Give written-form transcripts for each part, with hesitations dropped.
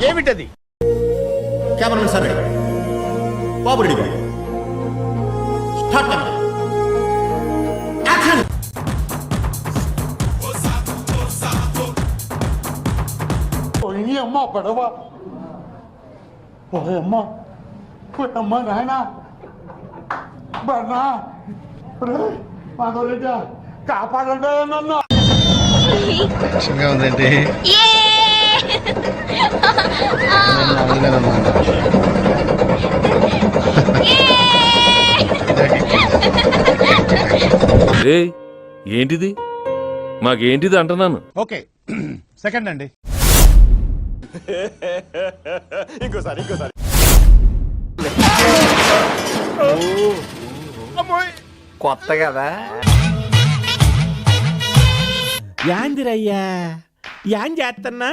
ఏమిటది? Cameramen sir బాబు ready బాబు start camera action. అమ్మ పడవ అమ్మ నాయన బన్నా మా గురించి కాపాడండి నన్ను. టెన్షన్గా ఉందండి. ఏంటిది? మాకేంటిది అంటున్నాను. ఓకే సెకండ్ అండి. ఇంకోసారి కొత్త కదా. యాందిరయ్యా యాం చేస్తున్నా?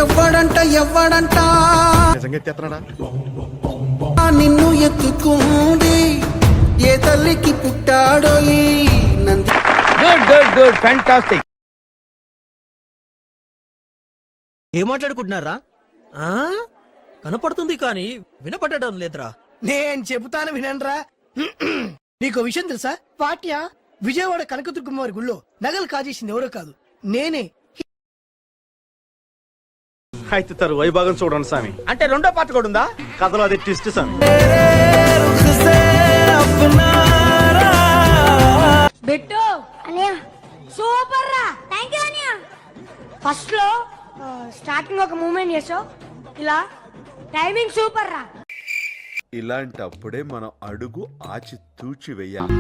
ఎవ్వడంట నిజంగా ఎత్తేస్తున్నాడా? నిన్ను ఎత్తుకుంది ఏ తల్లికి పుట్టాడో ఈ నంది. Good fantastic. ఏం మాట్లాడుకుంటున్నారా? కనపడుతుంది కానీ వినపడడం లేదురా. నేను చెబుతాను వినండ్రా. నీకు విషయం తెలుసా? పాట్యా విజయవాడ కనకదుర్గమ్మవారి గుళ్ళో నగలు కాజేసింది ఎవరో కాదు, నేనే. అయితే తరు వైభాగం చూడండి స్వామి. అంటే రెండో పార్ట్ కూడా ఉందా? కథలో అది ట్విస్ట్ స్వామి. బిట్టు అనియా సూపర్ రా. థాంక్యూ అనియా. ఫస్ట్ లో స్టార్టింగ్ ఒక మూమెంట్ చేసావు, ఇలా టైమింగ్ సూపర్ రా. ఇలాంటప్పుడే మనం అడుగు ఆచి తూచి వెయ్యాలి.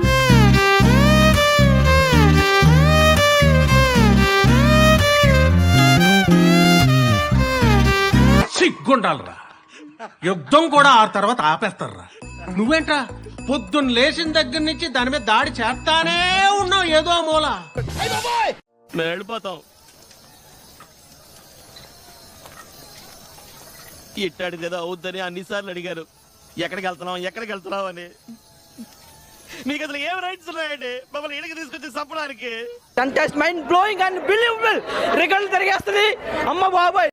సిగ్గుండాలరా. యుద్ధం కూడా ఆ తర్వాత ఆపేస్తారా. నువ్వేంట్రా పొద్దున్న లేచిన దగ్గర నుంచి దాని మీద దాడి చేస్తానే ఉన్నావు ఏదో మూల. మేము వెళ్ళిపోతాం. ఇట్టాడిది ఏదో అవుద్దని అన్నిసార్లు అడిగారు. ఎక్కడికి వెళ్తున్నావు అని. మీకు అసలు ఏం రైట్స్ ఉన్నాయండి మమ్మల్ని ఇడికి తీసుకొచ్చి చంపడానికి? Mind blowing and believable. రికార్డులు తిరిగేస్తుంది. అమ్మ బాబాయ్.